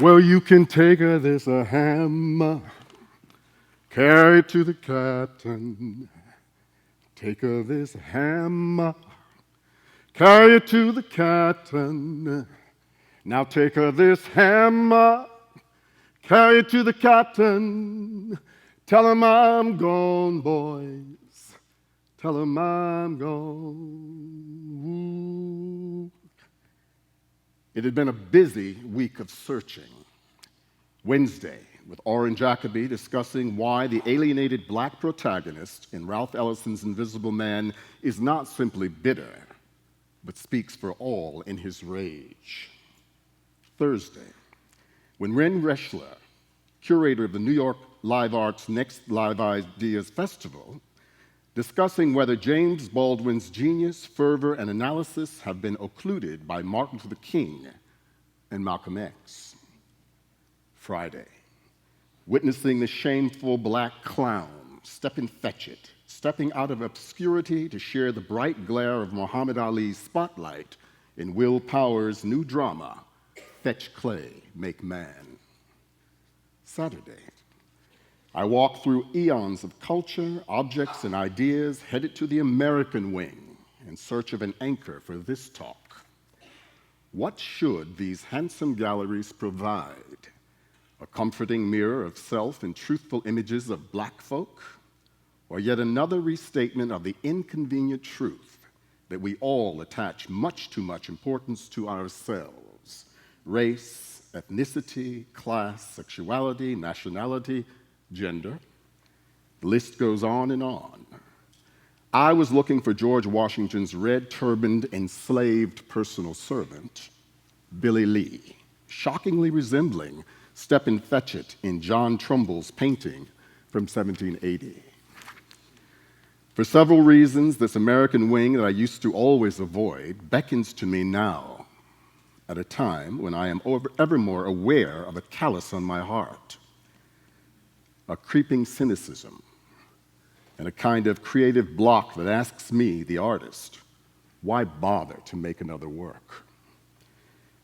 Well, you can take her this a hammer, carry it to the captain. Take her this hammer, carry it to the captain. Now take her this hammer, carry it to the captain. Tell him I'm gone, boys. Tell him I'm gone. Ooh. It had been a busy week of searching. Wednesday, with Orrin Jacoby discussing why the alienated black protagonist in Ralph Ellison's Invisible Man is not simply bitter, but speaks for all in his rage. Thursday, when Ren Reschler, curator of the New York Live Arts Next Live Ideas Festival, discussing whether James Baldwin's genius, fervor, and analysis have been occluded by Martin Luther King and Malcolm X. Friday, witnessing the shameful black clown, Stepin Fetchit, stepping out of obscurity to share the bright glare of Muhammad Ali's spotlight in Will Power's new drama, Fetch Clay, Make Man. Saturday, I walked through eons of culture, objects, and ideas headed to the American wing in search of an anchor for this talk. What should these handsome galleries provide? A comforting mirror of self and truthful images of black folk? Or yet another restatement of the inconvenient truth that we all attach much too much importance to ourselves? Race, ethnicity, class, sexuality, nationality, gender. The list goes on and on. I was looking for George Washington's red-turbaned, enslaved personal servant, Billy Lee, shockingly resembling Stepin Fetchit in John Trumbull's painting from 1780. For several reasons, this American wing that I used to always avoid beckons to me now, at a time when I am ever more aware of a callous on my heart, a creeping cynicism, and a kind of creative block that asks me, the artist, why bother to make another work?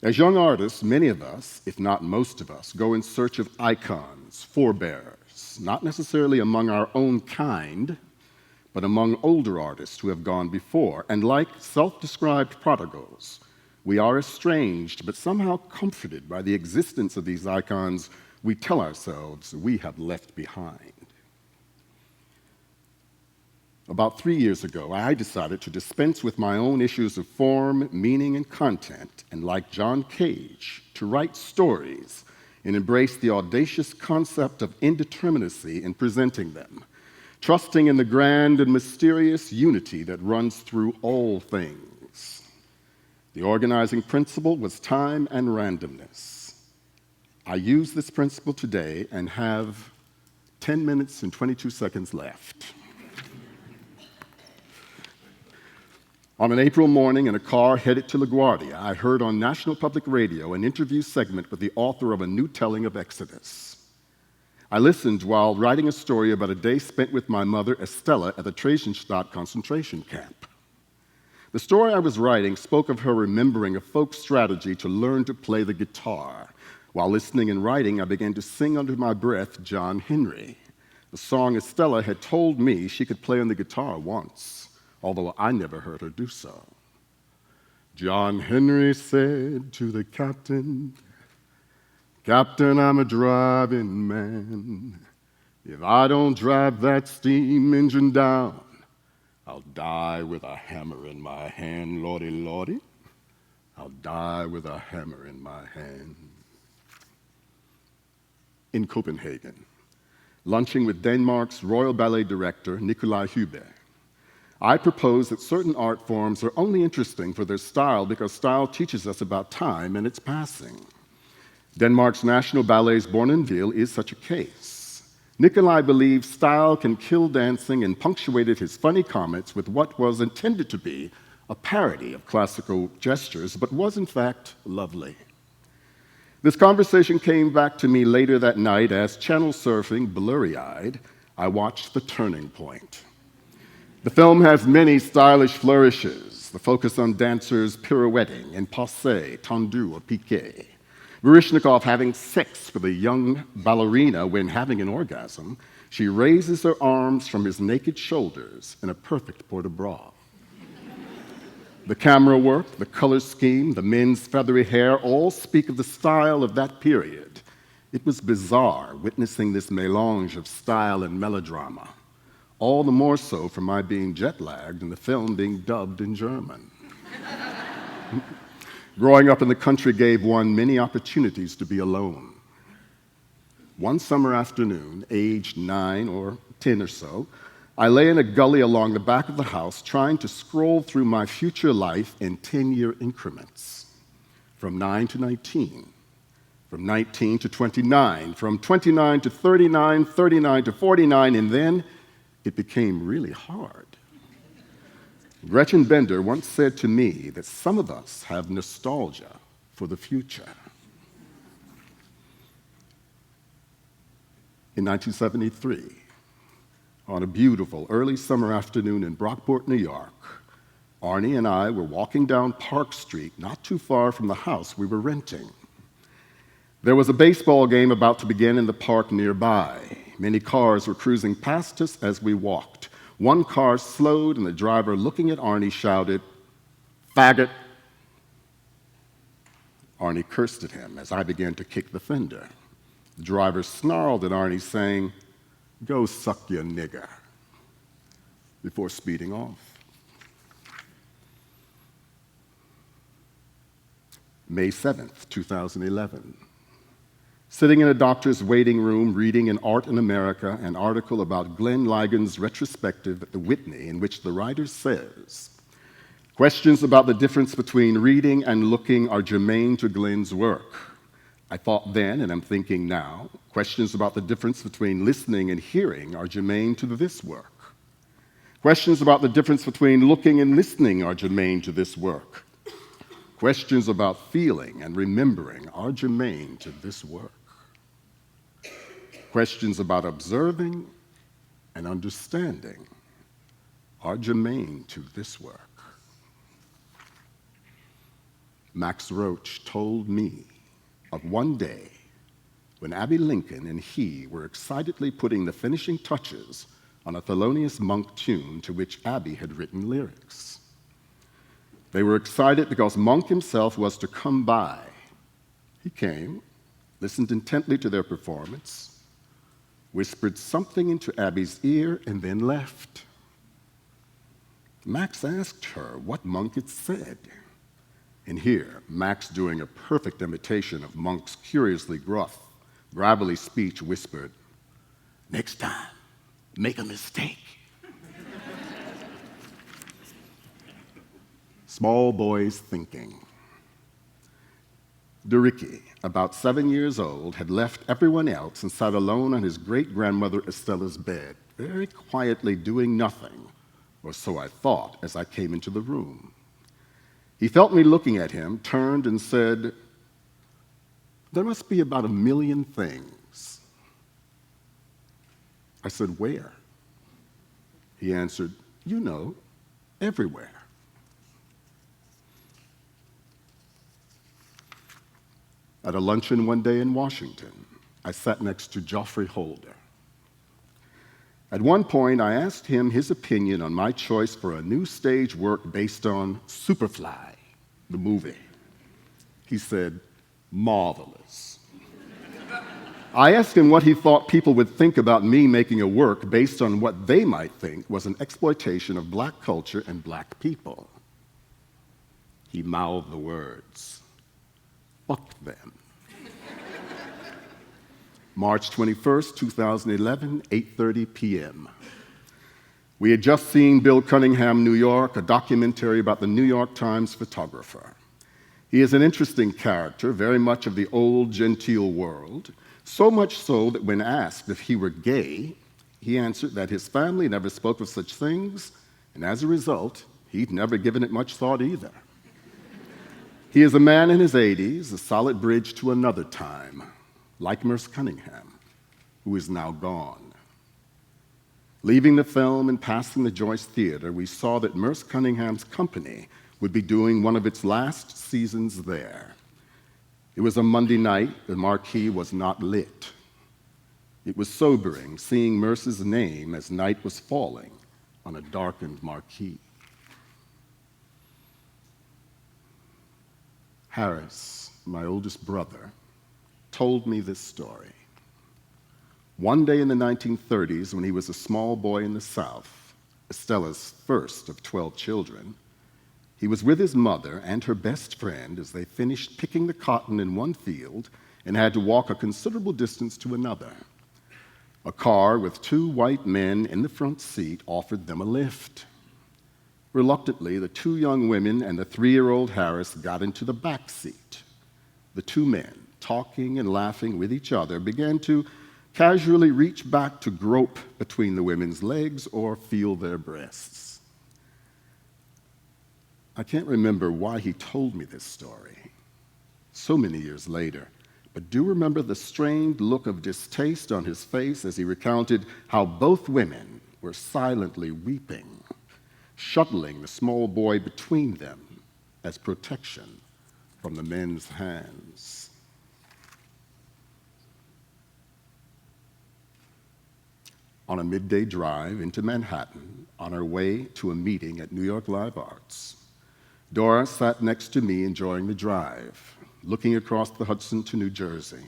As young artists, many of us, if not most of us, go in search of icons, forebears, not necessarily among our own kind, but among older artists who have gone before. And like self-described prodigals, we are estranged, but somehow comforted by the existence of these icons we tell ourselves we have left behind. About 3 years ago, I decided to dispense with my own issues of form, meaning, and content, and like John Cage, to write stories and embrace the audacious concept of indeterminacy in presenting them, trusting in the grand and mysterious unity that runs through all things. The organizing principle was time and randomness. I use this principle today and have 10 minutes and 22 seconds left. On an April morning in a car headed to LaGuardia, I heard on National Public Radio an interview segment with the author of a new telling of Exodus. I listened while writing a story about a day spent with my mother, Estella, at the Theresienstadt concentration camp. The story I was writing spoke of her remembering a folk strategy to learn to play the guitar. While listening and writing, I began to sing under my breath John Henry, the song Estella had told me she could play on the guitar once, although I never heard her do so. John Henry said to the captain, "Captain, I'm a driving man. If I don't drive that steam engine down, I'll die with a hammer in my hand, lordy, lordy. I'll die with a hammer in my hand." In Copenhagen, lunching with Denmark's Royal Ballet director, Nikolaj Hübbe, I propose that certain art forms are only interesting for their style because style teaches us about time and its passing. Denmark's National Ballet's Bournonville is such a case. Nikolaj believes style can kill dancing and punctuated his funny comments with what was intended to be a parody of classical gestures, but was in fact lovely. This conversation came back to me later that night as, channel surfing, blurry-eyed, I watched The Turning Point. The film has many stylish flourishes, the focus on dancers pirouetting and passe, tendu, or piqué. Baryshnikov having sex with a young ballerina when having an orgasm, she raises her arms from his naked shoulders in a perfect port-de-bras. The camera work, the color scheme, the men's feathery hair all speak of the style of that period. It was bizarre witnessing this melange of style and melodrama, all the more so for my being jet-lagged and the film being dubbed in German. Growing up in the country gave one many opportunities to be alone. One summer afternoon, aged 9 or 10 or so, I lay in a gully along the back of the house trying to scroll through my future life in 10-year increments, from 9 to 19, from 19 to 29, from 29 to 39, 39 to 49, and then it became really hard. Gretchen Bender once said to me that some of us have nostalgia for the future. In 1973, on a beautiful early summer afternoon in Brockport, New York, Arnie and I were walking down Park Street, not too far from the house we were renting. There was a baseball game about to begin in the park nearby. Many cars were cruising past us as we walked. One car slowed, and the driver, looking at Arnie, shouted, "Faggot!" Arnie cursed at him as I began to kick the fender. The driver snarled at Arnie, saying, "Go suck your nigger," before speeding off. May 7th, 2011. Sitting in a doctor's waiting room reading in Art in America an article about Glenn Ligon's retrospective at the Whitney, in which the writer says, questions about the difference between reading and looking are germane to Glenn's work. I thought then, and I'm thinking now, questions about the difference between listening and hearing are germane to this work. Questions about the difference between looking and listening are germane to this work. Questions about feeling and remembering are germane to this work. Questions about observing and understanding are germane to this work. Max Roach told me of one day when Abbey Lincoln and he were excitedly putting the finishing touches on a Thelonious Monk tune to which Abbey had written lyrics. They were excited because Monk himself was to come by. He came, listened intently to their performance, whispered something into Abby's ear, and then left. Max asked her what Monk had said. And here, Max, doing a perfect imitation of Monk's curiously gruff, gravelly speech, whispered, "Next time, make a mistake." Small boys thinking. DeRicky, about 7 years old, had left everyone else and sat alone on his great-grandmother Estella's bed, very quietly doing nothing, or so I thought as I came into the room. He felt me looking at him, turned and said, "There must be about 1 million things." I said, "Where?" He answered, "You know, everywhere." At a luncheon one day in Washington, I sat next to Geoffrey Holder. At one point, I asked him his opinion on my choice for a new stage work based on Superfly, the movie. He said, "Marvelous." I asked him what he thought people would think about me making a work based on what they might think was an exploitation of black culture and black people. He mouthed the words, "Fuck them." March 21st, 2011, 8:30 p.m. We had just seen Bill Cunningham, New York, a documentary about the New York Times photographer. He is an interesting character, very much of the old genteel world, so much so that when asked if he were gay, he answered that his family never spoke of such things, and as a result, he'd never given it much thought either. He is a man in his 80s, a solid bridge to another time, like Merce Cunningham, who is now gone. Leaving the film and passing the Joyce Theater, we saw that Merce Cunningham's company would be doing one of its last seasons there. It was a Monday night. The marquee was not lit. It was sobering seeing Merce's name as night was falling on a darkened marquee. Harris, my oldest brother, told me this story. One day in the 1930s, when he was a small boy in the South, Estella's first of 12 children, he was with his mother and her best friend as they finished picking the cotton in one field and had to walk a considerable distance to another. A car with two white men in the front seat offered them a lift. Reluctantly, the two young women and the 3-year-old Harris got into the back seat. The two men, talking and laughing with each other, began to casually reach back to grope between the women's legs or feel their breasts. I can't remember why he told me this story so many years later, but do remember the strained look of distaste on his face as he recounted how both women were silently weeping, shuttling the small boy between them as protection from the men's hands. On a midday drive into Manhattan, on our way to a meeting at New York Live Arts, Dora sat next to me enjoying the drive, looking across the Hudson to New Jersey.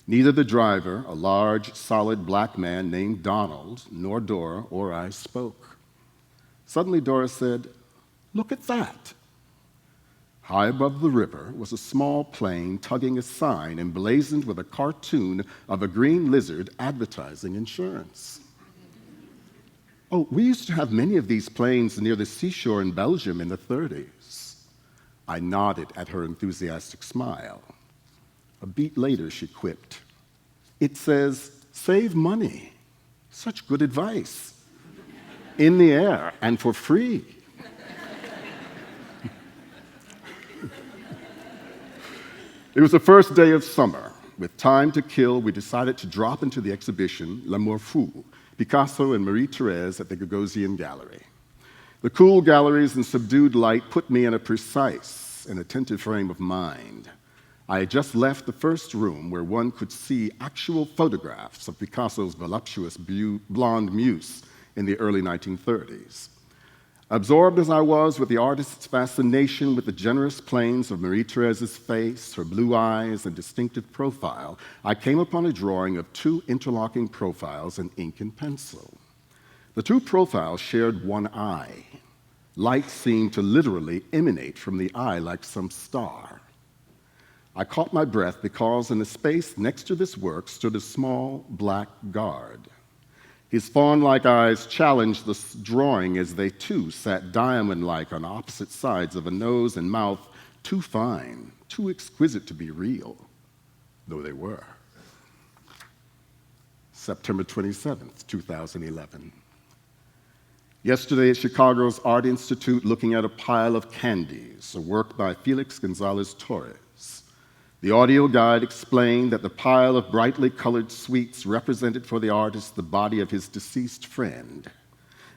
Neither the driver, a large, solid black man named Donald, nor Dora or I spoke. Suddenly Dora said, "Look at that." High above the river was a small plane tugging a sign emblazoned with a cartoon of a green lizard advertising insurance. "Oh, we used to have many of these planes near the seashore in Belgium in the 30s. I nodded at her enthusiastic smile. A beat later, she quipped, "It says, 'Save money.' Such good advice. In the air and for free." It was the first day of summer. With time to kill, we decided to drop into the exhibition L'Amour Fou, Picasso and Marie-Thérèse at the Gagosian Gallery. The cool galleries and subdued light put me in a precise and attentive frame of mind. I had just left the first room where one could see actual photographs of Picasso's voluptuous blonde muse in the early 1930s. Absorbed as I was with the artist's fascination with the generous planes of Marie-Thérèse's face, her blue eyes, and distinctive profile, I came upon a drawing of two interlocking profiles in ink and pencil. The two profiles shared one eye. Light seemed to literally emanate from the eye like some star. I caught my breath because in the space next to this work stood a small black guard. His fawn-like eyes challenged the drawing as they too sat diamond-like on opposite sides of a nose and mouth too fine, too exquisite to be real, though they were. September 27th, 2011. Yesterday at Chicago's Art Institute, looking at a pile of candies, a work by Felix Gonzalez Torres. The audio guide explained that the pile of brightly colored sweets represented for the artist the body of his deceased friend.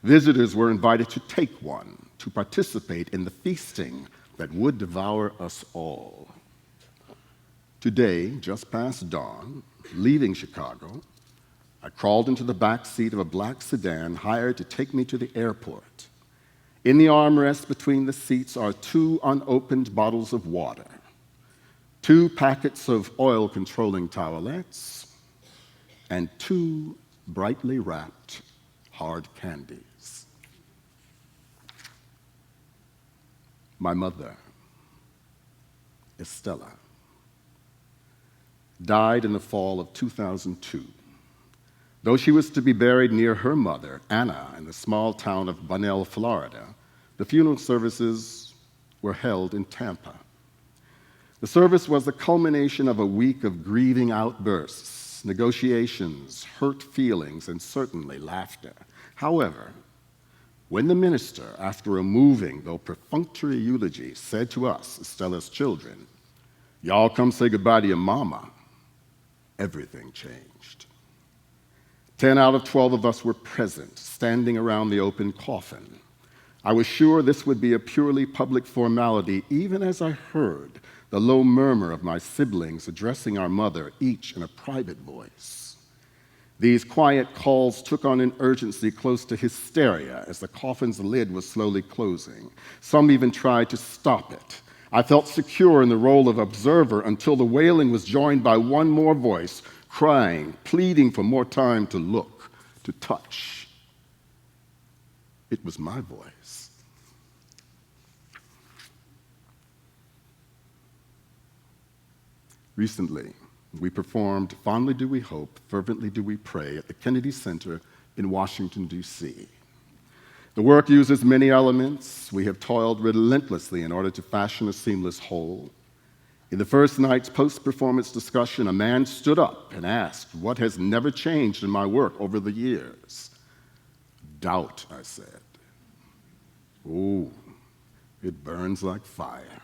Visitors were invited to take one, to participate in the feasting that would devour us all. Today, just past dawn, leaving Chicago, I crawled into the back seat of a black sedan hired to take me to the airport. In the armrest between the seats are two unopened bottles of water, 2 packets of oil-controlling towelettes, and 2 brightly wrapped hard candies. My mother, Estella, died in the fall of 2002. Though she was to be buried near her mother, Anna, in the small town of Bunnell, Florida, the funeral services were held in Tampa. The service was the culmination of a week of grieving outbursts, negotiations, hurt feelings, and certainly laughter. However, when the minister, after a moving though perfunctory eulogy, said to us, Estella's children, "Y'all come say goodbye to your mama," everything changed. 10 out of 12 of us were present, standing around the open coffin. I was sure this would be a purely public formality, even as I heard the low murmur of my siblings addressing our mother, each in a private voice. These quiet calls took on an urgency close to hysteria as the coffin's lid was slowly closing. Some even tried to stop it. I felt secure in the role of observer until the wailing was joined by one more voice, crying, pleading for more time to look, to touch. It was my voice. Recently, we performed Fondly Do We Hope, Fervently Do We Pray at the Kennedy Center in Washington, D.C. The work uses many elements. We have toiled relentlessly in order to fashion a seamless whole. In the first night's post-performance discussion, a man stood up and asked, "What has never changed in my work over the years?" "Doubt," I said. "Oh, it burns like fire."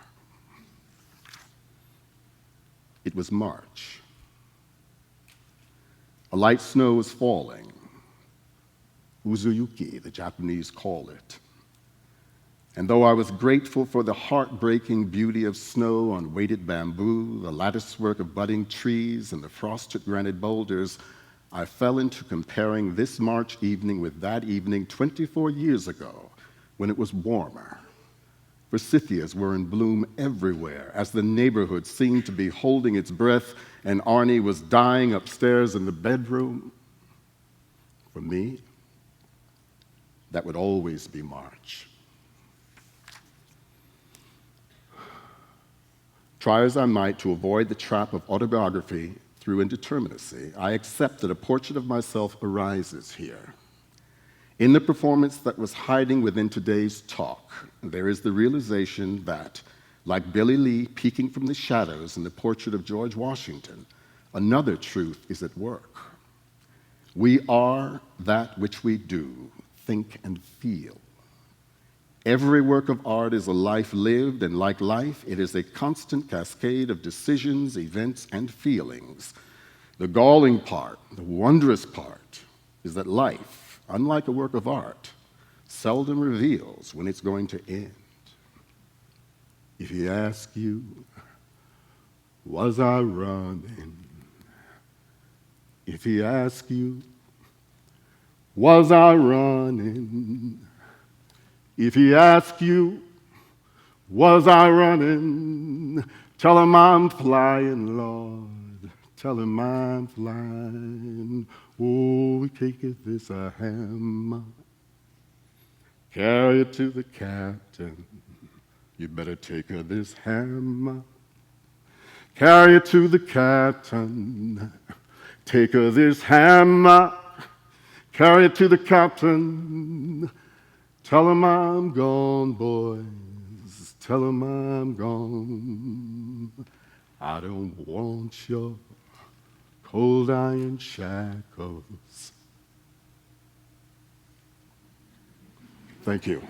It was March. A light snow was falling. Uzuyuki, the Japanese call it. And though I was grateful for the heartbreaking beauty of snow on weighted bamboo, the latticework of budding trees, and the frosted granite boulders, I fell into comparing this March evening with that evening 24 years ago when it was warmer. Forsythias were in bloom everywhere as the neighborhood seemed to be holding its breath and Arnie was dying upstairs in the bedroom. For me, that would always be March. Try as I might to avoid the trap of autobiography through indeterminacy, I accept that a portrait of myself arises here. In the performance that was hiding within today's talk, there is the realization that, like Billy Lee peeking from the shadows in the portrait of George Washington, another truth is at work. We are that which we do, think, and feel. Every work of art is a life lived, and like life, it is a constant cascade of decisions, events, and feelings. The galling part, the wondrous part, is that life, unlike a work of art, seldom reveals when it's going to end. If he asks you, was I running? If he asks you, was I running? If he asks you, was I running? Tell him I'm flying, Lord. Tell him I'm flying. Oh, taketh this a hammer. Carry it to the captain. You better take her this hammer. Carry it to the captain. Take her this hammer. Carry it to the captain. Tell him I'm gone, boys. Tell him I'm gone. I don't want your cold iron shackles. Thank you.